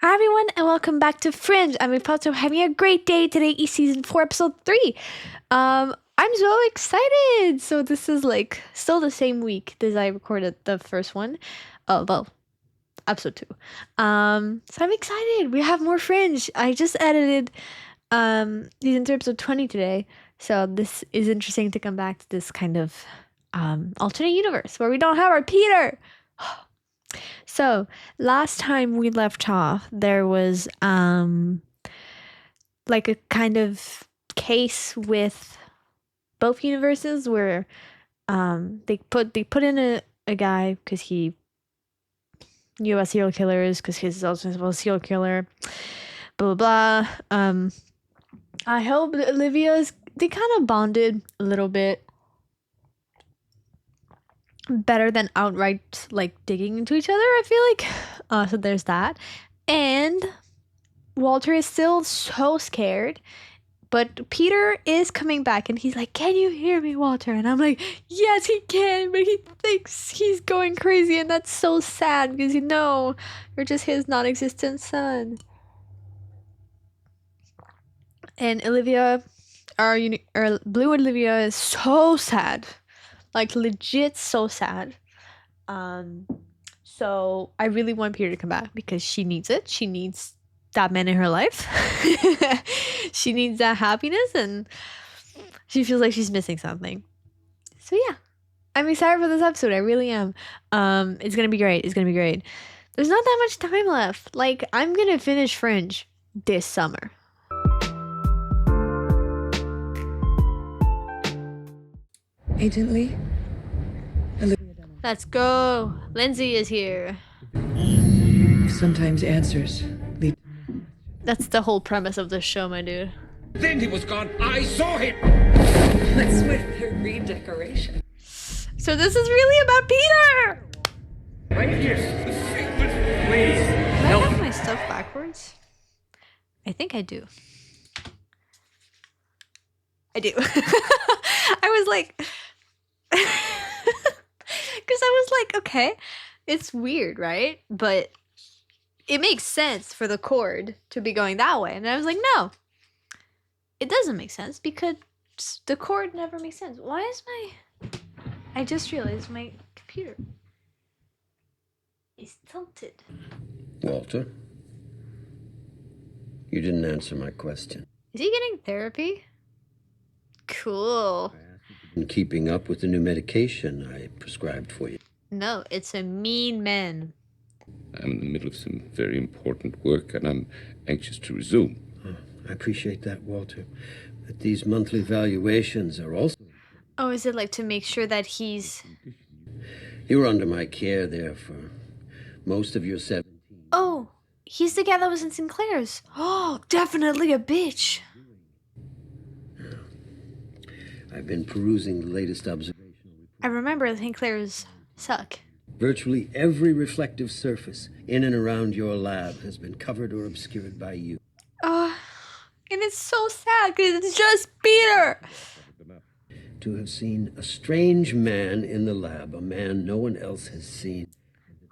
Hi everyone, and welcome back to Fringe. I'm Potter. Having a great day today. Is season 4, episode 3. I'm so excited. So this is like still the same week as I recorded the first one. Oh well, episode 2. So I'm excited. We have more Fringe. I just edited season 3, episode 20 today. So this is interesting to come back to this kind of alternate universe where we don't have our Peter. So last time we left off, there was like a kind of case with both universes where they put in a guy because he knew about serial killers because he's also a serial killer. Blah blah blah. I hope Olivia's they kind of bonded a little bit better than outright like digging into each other. I feel like so there's that. And Walter is still so scared, but Peter is coming back and he's like, "Can you hear me, Walter?" And I'm like, "Yes, he can," but he thinks he's going crazy, and that's so sad because you're just his non existent son. And Olivia, our Blue Olivia, is so sad, like legit so sad. So I really want Peter to come back because she needs it. She needs that man in her life. She needs that happiness, and she feels like she's missing something. So yeah, I'm excited for this episode. I really am. It's gonna be great. It's gonna be great. There's not that much time left. Like, I'm gonna finish Fringe this summer. Agent Lee? Let's go. Lindsay is here. Sometimes answers lead. That's the whole premise of this show, my dude. Then he was gone. I saw him. What's with the redecoration? So this is really about Peter. Please, Do I have my stuff backwards? I think I do. I do. I was like, because I was like, okay, it's weird, right? But it makes sense for the cord to be going that way. And I was like, no, it doesn't make sense because the cord never makes sense. Why is I just realized my computer is tilted. Walter, you didn't answer my question. Is he getting therapy? Cool. In keeping up with the new medication I prescribed for you. No, it's a mean man. I'm in the middle of some very important work, and I'm anxious to resume. Oh, I appreciate that, Walter. But these monthly valuations are also... Oh, is it like to make sure that he's... You were under my care there for most of your 17. Oh, he's the guy that was in Sinclair's. Oh, definitely a bitch. I've been perusing the latest observational reports. I remember Sinclair's suck. Virtually every reflective surface in and around your lab has been covered or obscured by you. And it's so sad because it's just Peter. To have seen a strange man in the lab, a man no one else has seen.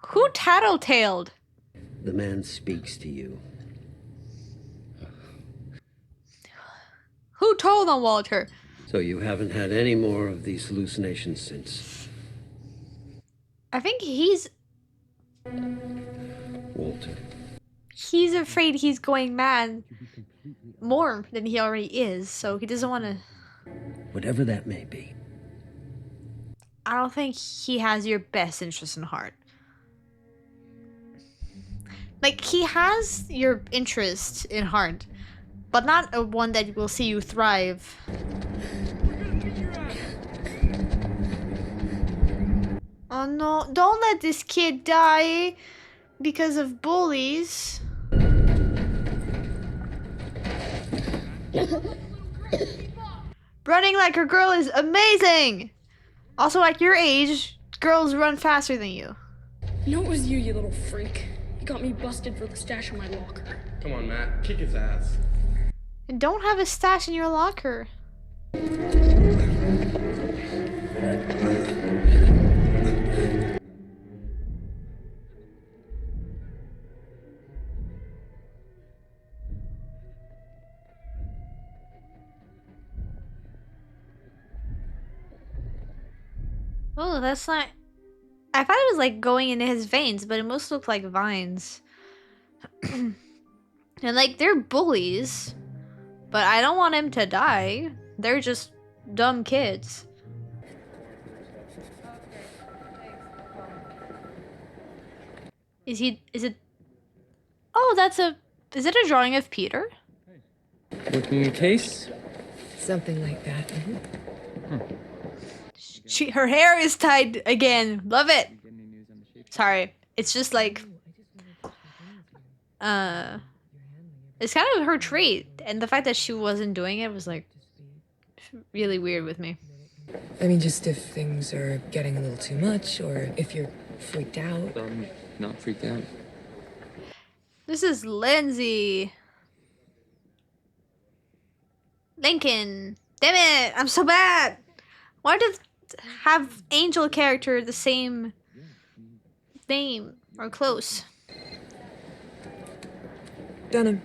Who tattletaled? The man speaks to you. Who told on Walter? So you haven't had any more of these hallucinations since. I think Walter. he's afraid he's going mad more than he already is, so he doesn't want to... Whatever that may be. I don't think he has your best interest in heart. Like, he has your interest in heart, but not a one that will see you thrive. Oh no, don't let this kid die because of bullies. Running like a girl is amazing! Also, at your age, girls run faster than you. No, it was you, you little freak. You got me busted for the stash in my locker. Come on, Matt. Kick his ass. And don't have a stash in your locker. Oh, that's not. I thought it was like going into his veins, but it most looked like vines. And like they're bullies, but I don't want him to die. They're just dumb kids. Is it? Oh, is it a drawing of Peter? Working your case? Something like that. Her hair is tied again. Love it. Sorry, it's just like, it's kind of her trait, and the fact that she wasn't doing it was like really weird with me. I mean, just if things are getting a little too much, or if you're freaked out. I'm not freaked out. This is Lindsay. Lincoln. Damn it! I'm so bad. Why does have Angel character the same name or close? Dunham.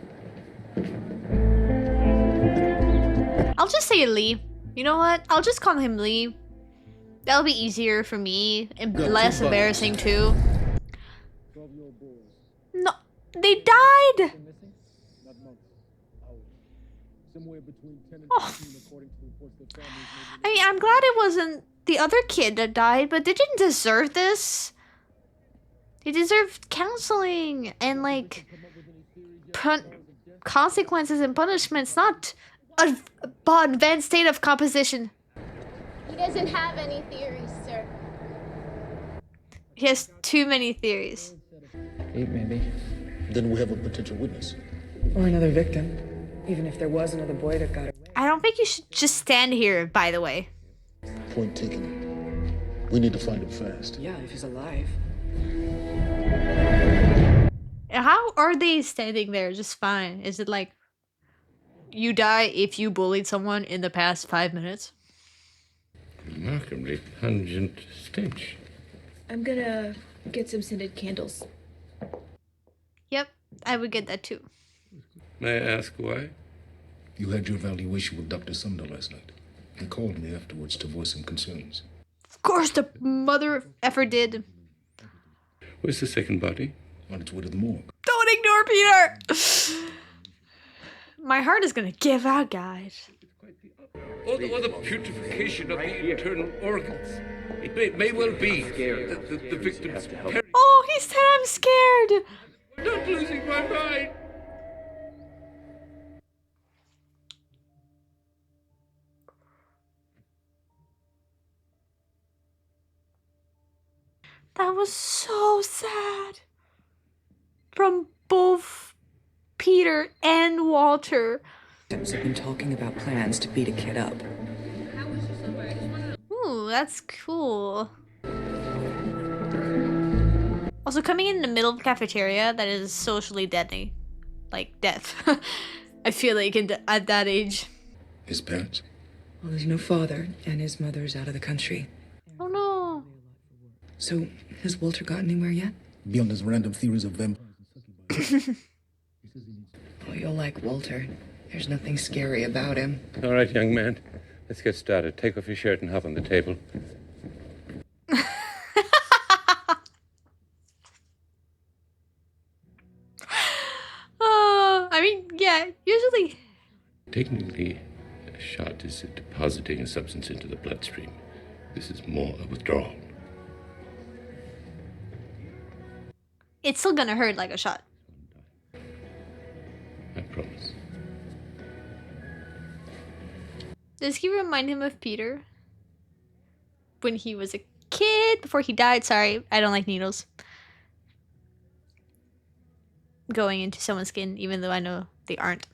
I'll just say Lee. You know what? I'll just call him Lee. That'll be easier for me and less embarrassing too. No, they died. Oh. I mean, I'm glad it wasn't the other kid that died, but they didn't deserve this. They deserved counseling and like consequences and punishments, not a advanced state of composition. He doesn't have any theories, sir. He has too many theories. 8 maybe. Then we have a potential witness. Or another victim. Even if there was another boy that got away. I don't think you should just stand here, by the way. Point taken. We need to find him fast. Yeah, if he's alive. How are they standing there just fine? Is it like you die if you bullied someone in the past 5 minutes? Remarkably pungent stench. I'm gonna get some scented candles. Yep, I would get that too. May I ask why? You had your evaluation with Dr. Sumner last night. He called me afterwards to voice some concerns. Of course the mother effer did. Where's the second body? On its way to the morgue. Don't ignore Peter! My heart is gonna give out, guys. Or the putrefaction of the internal organs. It may well be the victim's parents. Oh, he said I'm scared! I'm not losing my mind. That was so sad. From both Peter and Walter. Have been talking about plans to beat a kid up. Ooh, that's cool. Also, coming in the middle of the cafeteria, that is socially deadly. Like, death. I feel like at that age. His parents? Well, there's no father, and his mother's out of the country. Oh no. So, has Walter got anywhere yet? Beyond his random theories of vampires. Well, you'll like Walter. There's nothing scary about him. All right, young man. Let's get started. Take off your shirt and hop on the table. I mean, yeah, usually. Technically, a shot is depositing a substance into the bloodstream. This is more a withdrawal. It's still gonna hurt like a shot. I promise. Does he remind him of Peter? When he was a kid, before he died? Sorry, I don't like needles. Going into someone's skin, even though I know they aren't.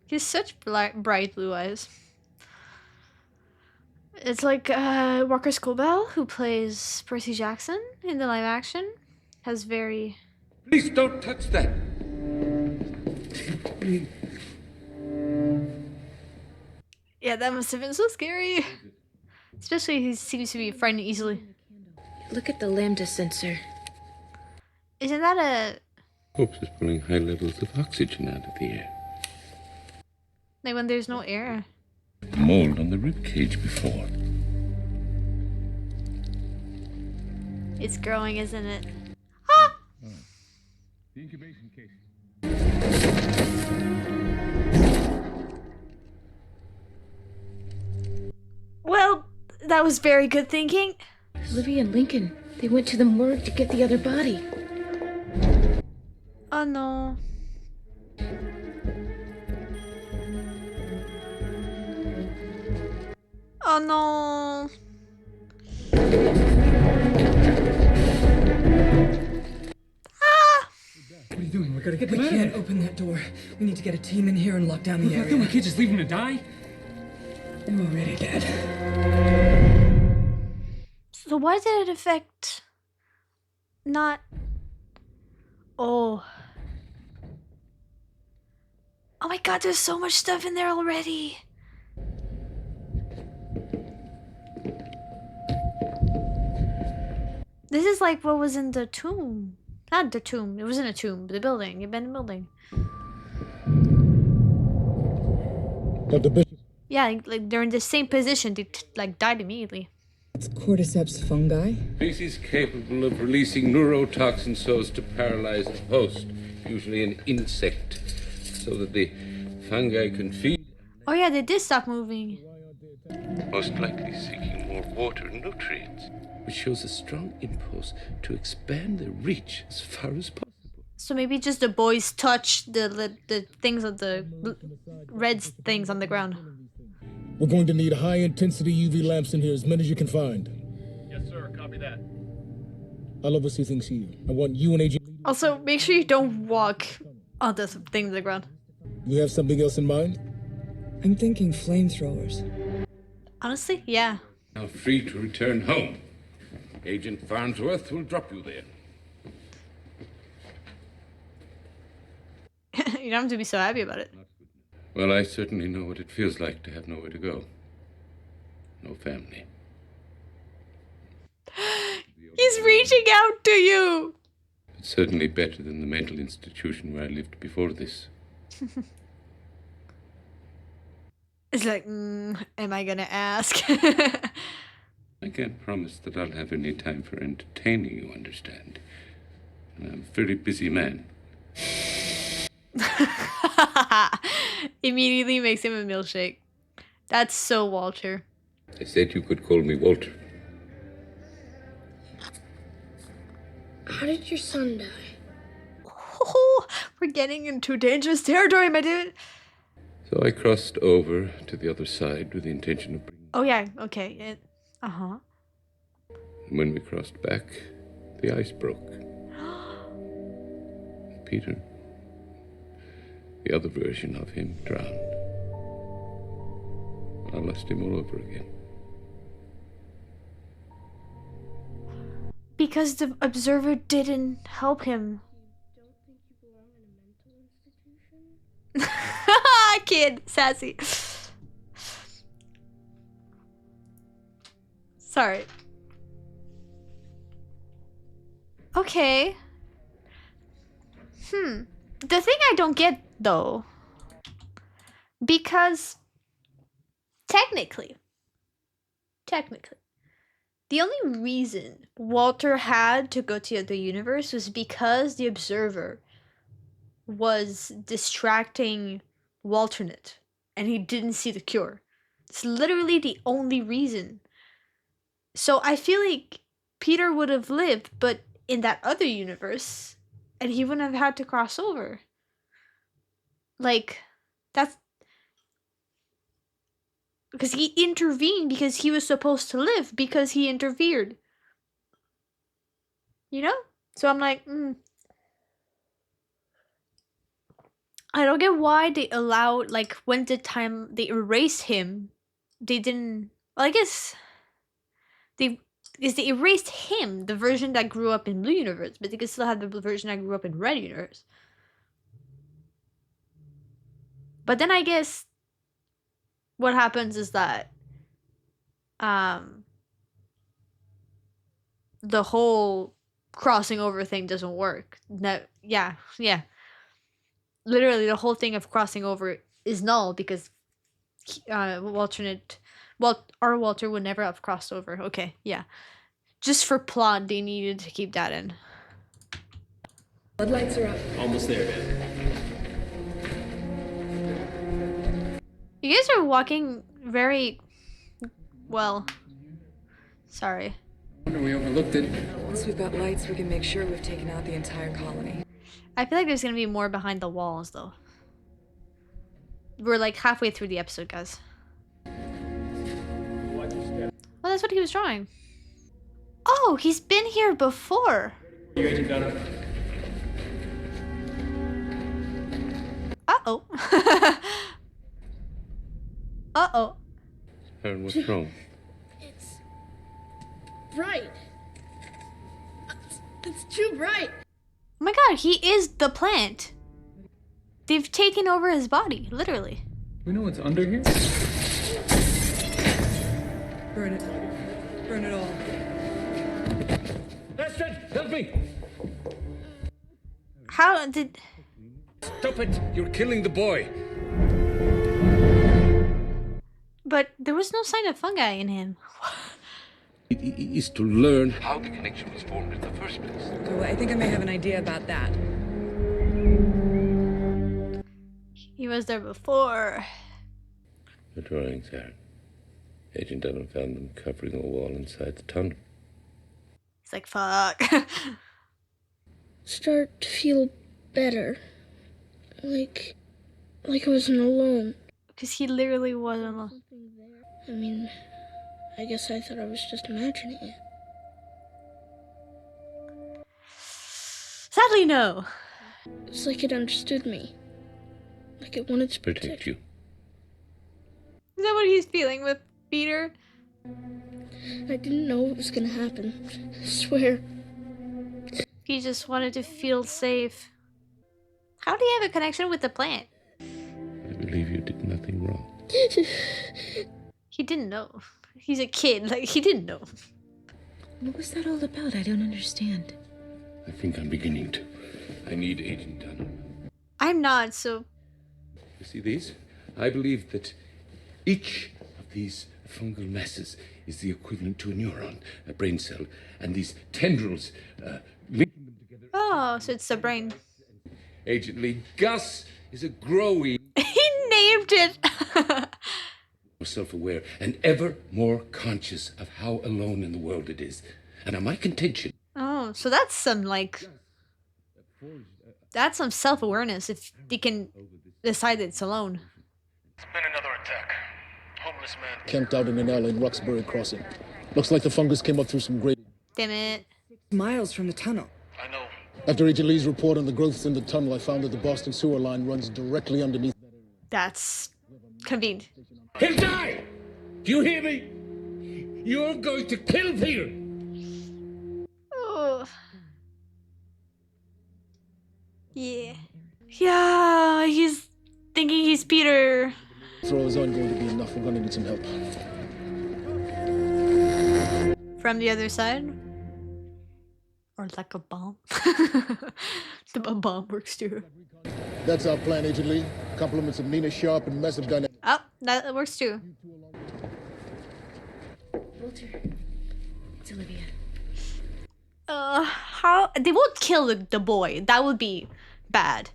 He has such bright blue eyes. It's like Walker Scobell, who plays Percy Jackson in the live action, has very... Please don't touch that! Yeah, that must have been so scary. Especially he seems to be frightened easily. Look at the lambda sensor. Isn't that a Corpse is pulling high levels of oxygen out of the air. Like when there's no air. Mold on the rib cage before. It's growing, isn't it? Ah! The incubation case. Well, that was very good thinking. Olivia and Lincoln, they went to the morgue to get the other body. Oh no. Oh no. What are you doing? We gotta get We them out of can't here. open that door. We need to get a team in here and lock down the Nothing, we area. can't just leave them to die. They're already dead. So why did it affect not... Oh. Oh my god, there's so much stuff in there already. This is like what was in the tomb. Not the tomb, it was in a tomb, the building, abandoned building. Dr. Bishop. Yeah, like they're in the same position, they like died immediately. It's cordyceps fungi. Species capable of releasing neurotoxins so as to paralyze the host, usually an insect, so that the fungi can feed. Oh yeah, they did stop moving. Most likely seeking more water and nutrients, which shows a strong impulse to expand their reach as far as possible. So maybe just the boys touched the things of the red things on the ground. We're going to need high-intensity UV lamps in here, as many as you can find. Yes, sir. Copy that. I'll oversee things here. I want you and Agent... Also, make sure you don't walk on the thing on the ground. You have something else in mind? I'm thinking flamethrowers. Honestly, yeah. Now free to return home. Agent Farnsworth will drop you there. You don't have to be so happy about it. Well, I certainly know what it feels like to have nowhere to go. No family. He's reaching out to you! It's certainly better than the mental institution where I lived before this. It's like, am I gonna ask? I can't promise that I'll have any time for entertaining, you understand. And I'm a very busy man. Immediately makes him a milkshake. That's so Walter. I said you could call me Walter. How did your son die? Oh, we're getting into dangerous territory, my dude. So I crossed over to the other side with the intention of bringing... Oh yeah, okay. Uh-huh. And when we crossed back, the ice broke. Peter, the other version of him, drowned. I lost him all over again. Because the observer didn't help him. Don't think you belong in a mental institution? Kid, sassy. Sorry. Okay. The thing I don't get though, because technically, the only reason Walter had to go to the other universe was because the observer was distracting Walternet and he didn't see the cure. It's literally the only reason. So I feel like Peter would have lived, but in that other universe, and he wouldn't have had to cross over. Like, that's because he intervened because he was supposed to live because he interfered. You know? So I'm like, I don't get why they allowed, like, when the time they erased him, they didn't. Well, I guess they erased him, the version that grew up in Blue Universe, but they could still have the version that grew up in Red Universe. But then I guess what happens is that the whole crossing over thing doesn't work. No, yeah. Literally, the whole thing of crossing over is null because our Walter would never have crossed over. Okay, yeah. Just for plot, they needed to keep that in. Floodlights are up. Almost there, man. You guys are walking very well. Sorry. Wonder we overlooked it. Once we've got lights, we can make sure we've taken out the entire colony. I feel like there's gonna be more behind the walls, though. We're like halfway through the episode, guys. Oh, that's what he was drawing. Oh, he's been here before. You Agent Dunham. Uh-oh. Uh-oh. Aaron, what's wrong? It's bright. It's too bright. Oh my god, he is the plant. They've taken over his body, literally. We know what's under here? Burn it. Burn it all. Astrid, help me! How did... Stop it! You're killing the boy! But there was no sign of fungi in him. It is to learn how the connection was formed in the first place. Okay, well, I think I may have an idea about that. He was there before. The drawings, Aaron. Agent Dunham found them covering a wall inside the tunnel. He's like, fuck. Start to feel better. Like I wasn't alone. Because he literally wasn't alone. I mean, I guess I thought I was just imagining it. Sadly, no. It's like it understood me. Like it wanted to Protect you. Is that what he's feeling with Peter? I didn't know what was gonna happen. I swear. He just wanted to feel safe. How do you have a connection with the plant? I believe you did nothing wrong. He didn't know. He's a kid. Like, he didn't know. What was that all about? I don't understand. I think I'm beginning to. I need Agent Dunham. I'm not, so... You see these? I believe that each of these fungal masses is the equivalent to a neuron, a brain cell, and these tendrils linking them together. Oh, so it's the brain. Agent Lee, Gus is a growing, He named it! more self-aware, and ever more conscious of how alone in the world it is. And now my contention... Oh, so that's some, like... That's some self-awareness if they can decide that it's alone. It's been another attack. Homeless man. Camped out in an alley in Roxbury Crossing. Looks like the fungus came up through some grate. Damn it. Miles from the tunnel. I know. After Agent Lee's report on the growths in the tunnel, I found that the Boston sewer line runs directly underneath that area. That's convenient. He'll die! Do you hear me? You're going to kill Peter! Oh. Yeah. Yeah, he's thinking he's Peter. Throws aren't going to be enough. We're going to need some help. From the other side? Or like a bomb? A bomb works too. That's our plan, Agent Lee. Compliments of Nina Sharp and massive dynamic. Oh, that works too. Walter, it's Olivia. How? They won't kill the boy. That would be bad.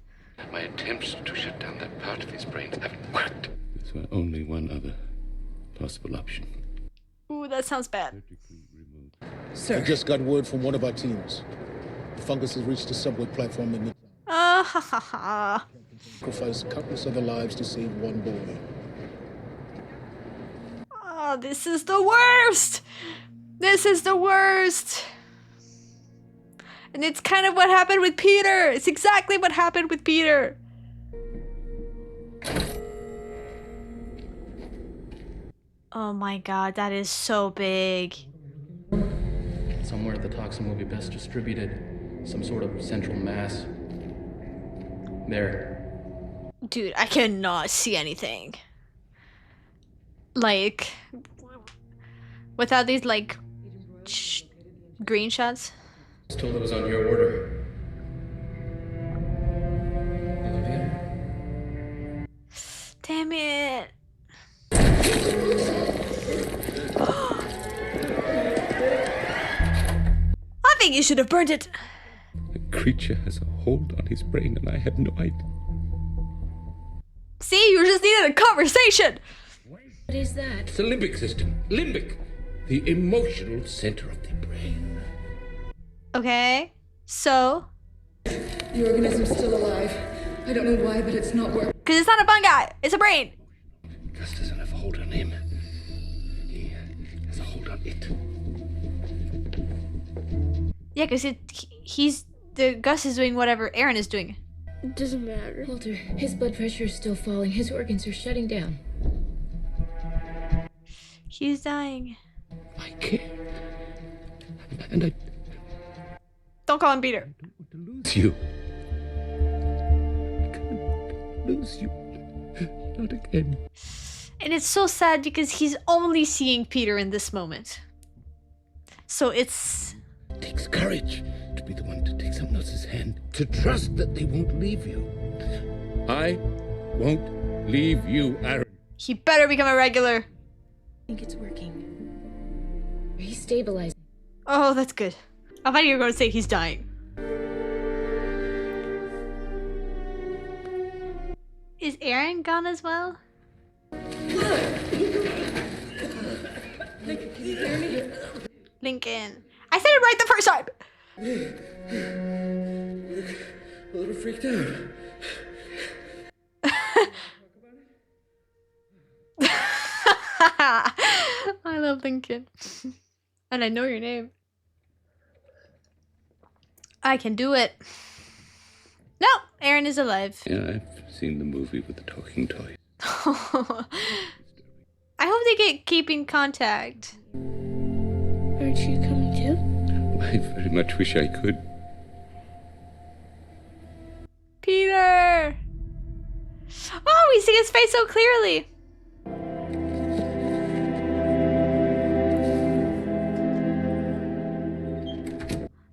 My attempts to shut down that part of his brain haven't worked. There's only one other possible option. Ooh, that sounds bad. I just got word from one of our teams. The fungus has reached the subway platform and Ha ha ha. sacrificed countless other lives to save one boy. Oh, this is the worst! This is the worst! And it's kind of what happened with Peter! It's exactly what happened with Peter! Oh my god, that is so big. Somewhere the toxin will be best distributed. Some sort of central mass. There. Dude, I cannot see anything. Like, without these, like, green shots. was told it was on your order. Olivia? Damn it. I think you should have burned it. The creature has a hold on his brain, and I have no idea. See, you just needed a conversation. What is that? It's the limbic system. Limbic. The emotional center of the brain. Okay, so The organism's still alive. I don't know why, but it's not working. because it's not a fungi, it's a brain. Gus doesn't have a hold on him. He has a hold on it. Yeah, because Gus is doing whatever Aaron is doing. It doesn't matter. Walter, his blood pressure is still falling. His organs are shutting down. He's dying. I care. And I Don't call him Peter. don't want to lose you. I can't lose you. Not again. And it's so sad because he's only seeing Peter in this moment. So it's... It takes courage to be the one to take someone else's hand, to trust that they won't leave you. I won't leave you, Aaron. He better become a regular. I think it's working. He's stabilizing. Oh, that's good. I thought you were going to say he's dying. Is Aaron gone as well? Lincoln. I said it right the first time! A little freaked out. I love Lincoln. And I know your name. I can do it. No, Aaron is alive. Yeah, I've seen the movie with the talking toy. I hope they keep in contact. Aren't you coming too? I very much wish I could. Peter! Oh, we see his face so clearly.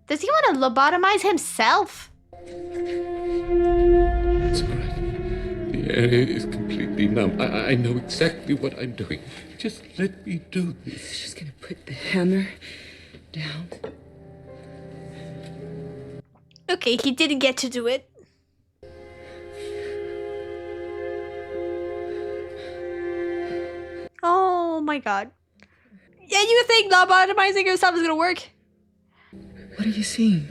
Does he want to lobotomize himself? It's all right. The area is completely numb. I know exactly what I'm doing. Just let me do this. She's gonna put the hammer down. Okay, he didn't get to do it. Oh my god. Yeah, you think lobotomizing yourself is gonna work? What are you seeing?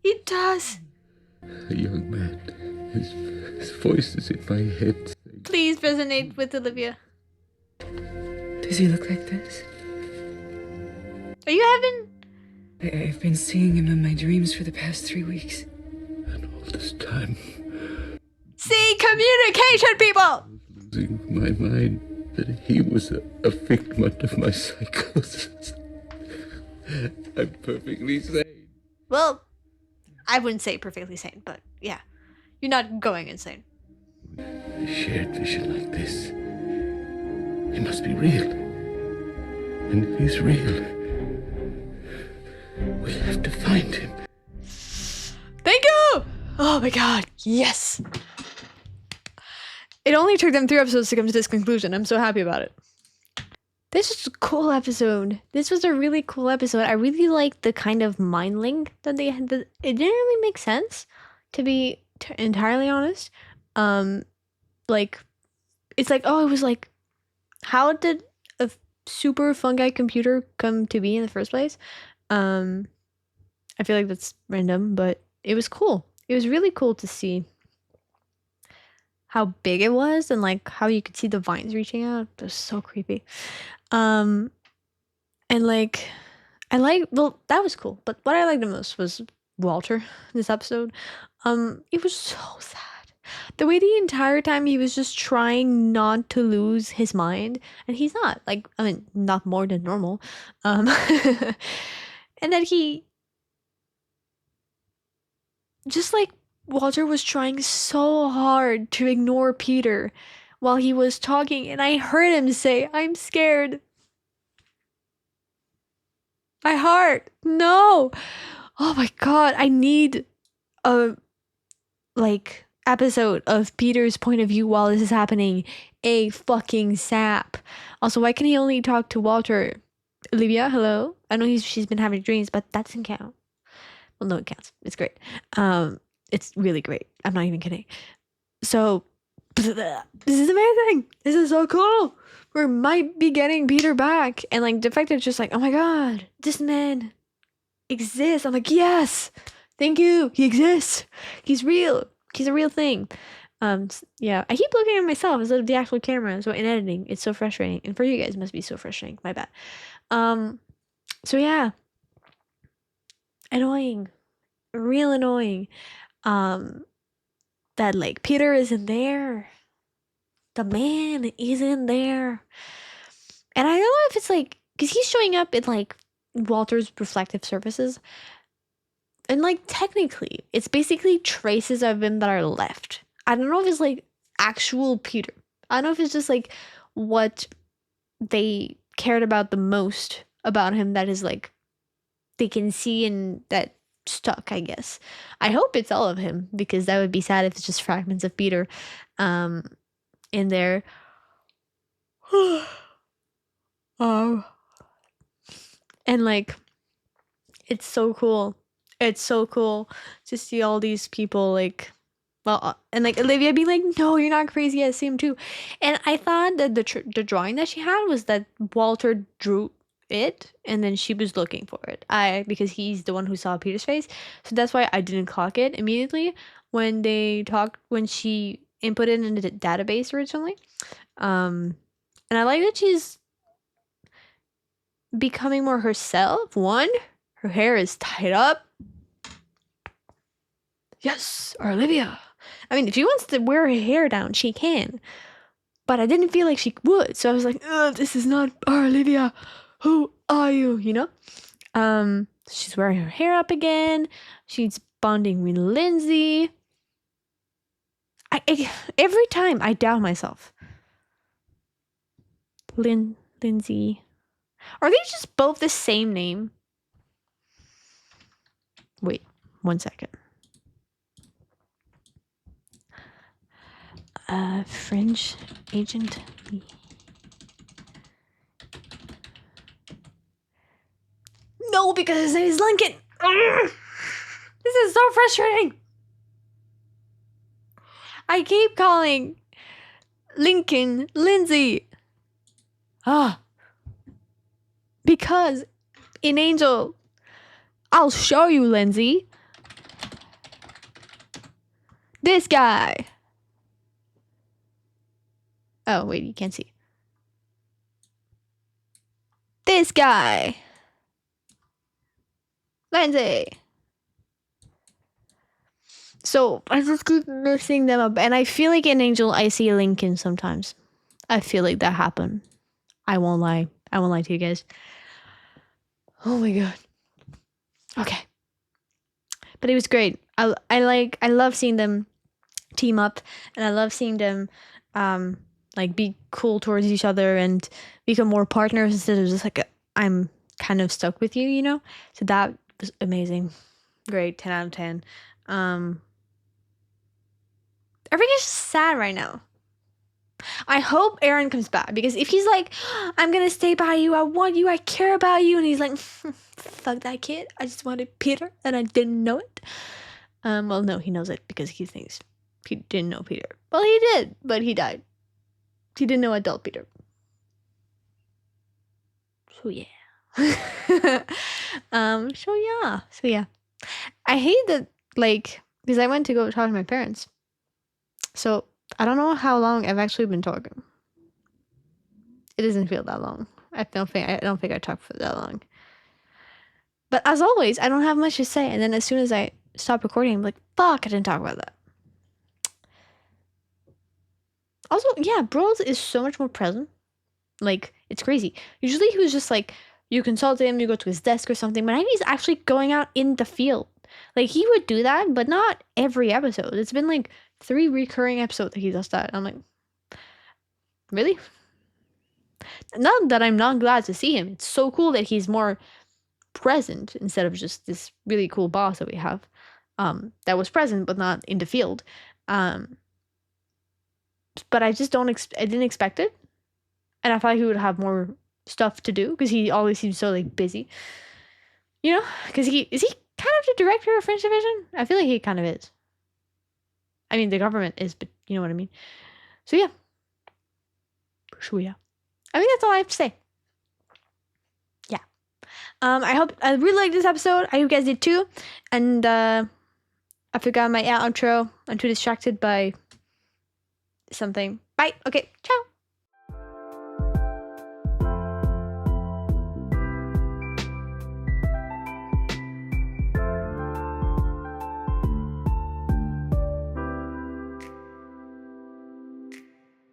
It does. A young man. His voice is in my head. Please resonate with Olivia. Does he look like this? Are you having... I've been seeing him in my dreams for the past 3 weeks. And all this time, See, communication, people! losing my mind that he was a figment of my psychosis. I'm perfectly sane. Well, I wouldn't say perfectly sane, but yeah. You're not going insane. A shared vision like this, he must be real. And if he's real, we'll have to find him. Thank you! Oh my god, yes! It only took them 3 episodes to come to this conclusion. I'm so happy about it. This was a cool episode. This was a really cool episode. I really liked the kind of mind link that they had. It didn't really make sense, to be entirely honest. Like, it's like, oh, it was like, how did a super fungi computer come to be in the first place? I feel like that's random, but it was cool. It was really cool to see how big it was and like how you could see the vines reaching out. It was so creepy. And like well, that was cool, but what I liked the most was Walter this episode. It was so sad. The way the entire time he was just trying not to lose his mind, and he's not, like, I mean, not more than normal. And that he just like Walter was trying so hard to ignore Peter while he was talking, and I heard him say, "I'm scared." My heart. No. Oh my god. I need a like episode of Peter's point of view while this is happening. A fucking sap. Also, why can he only talk to Walter? Olivia, hello. I know she's been having dreams, but that doesn't count. Well, no, it counts. It's great. It's really great. I'm not even kidding. So, this is amazing. This is so cool. We might be getting Peter back, and like the fact that it's just like, oh my god, this man exists. I'm like, yes, thank you. He exists. He's real. He's a real thing. Yeah, I keep looking at myself instead of the actual camera. So in editing, it's so frustrating, and for you guys, it must be so frustrating. My bad. So yeah, annoying, real annoying. That like Peter isn't there. The man isn't there, and I don't know if it's like because he's showing up in like Walter's reflective surfaces, and like technically, it's basically traces of him that are left. I don't know if it's like actual Peter. I don't know if it's just like what they cared about the most about him that is like they can see and that stuck, I guess. I hope it's all of him because that would be sad if it's just fragments of Peter in there. Oh. And like it's so cool. It's so cool to see all these people like and like Olivia being like, no, you're not crazy. I see him too. And I thought that the drawing that she had was that Walter drew it and then she was looking for it. Because he's the one who saw Peter's face. So that's why I didn't clock it immediately when she input it in the database originally. And I like that she's becoming more herself. One, her hair is tied up. Yes, or Olivia. I mean, if she wants to wear her hair down, she can. But I didn't feel like she would. So I was like, this is not our Olivia. Who are you? You know? She's wearing her hair up again. She's bonding with Lindsay. Every time I doubt myself. Lindsay. Are they just both the same name? Wait, 1 second. Fringe agent. No, because his name is Lincoln. Ugh! This is so frustrating. I keep calling Lincoln Lindsay. Because in Angel, I'll show you, Lindsay. This guy. Oh, wait, you can't see. This guy. Lindsay. So I just keep mixing them up. And I feel like in Angel, I see Lincoln sometimes. I feel like that happened. I won't lie. I won't lie to you guys. Oh my god. Okay. But it was great. I love seeing them team up, and I love seeing them like be cool towards each other and become more partners instead of just like I'm kind of stuck with you, you know? So that was amazing. Great, 10 out of 10. Everything is just sad right now. I hope Aaron comes back because if he's like, I'm gonna stay by you, I want you, I care about you, and he's like, fuck that kid, I just wanted Peter and I didn't know it. Well, no, he knows it because he thinks he didn't know Peter. Well, he did, but he died. He didn't know adult Peter. So yeah. So yeah. I hate that, like, because I went to go talk to my parents. So I don't know how long I've actually been talking. It doesn't feel that long. I don't think I talked for that long. But as always, I don't have much to say. And then as soon as I stop recording, I'm like, fuck, I didn't talk about that. Also, yeah, Bros is so much more present. Like, it's crazy. Usually he was just like, you consult him, you go to his desk or something. But now he's actually going out in the field. Like, he would do that, but not every episode. It's been like 3 recurring episodes that he does that. I'm like, really? Not that I'm not glad to see him. It's so cool that he's more present instead of just this really cool boss that we have, that was present but not in the field. But I just I didn't expect it, and I thought he would have more stuff to do because he always seems so like busy. You know, because he kind of the director of Fringe Division. I feel like he kind of is. I mean, the government is, but you know what I mean. So yeah. I think that's all I have to say. Yeah. I really liked this episode. I hope you guys did too. And I forgot my outro. I'm too distracted by something. Bye. Okay. Ciao.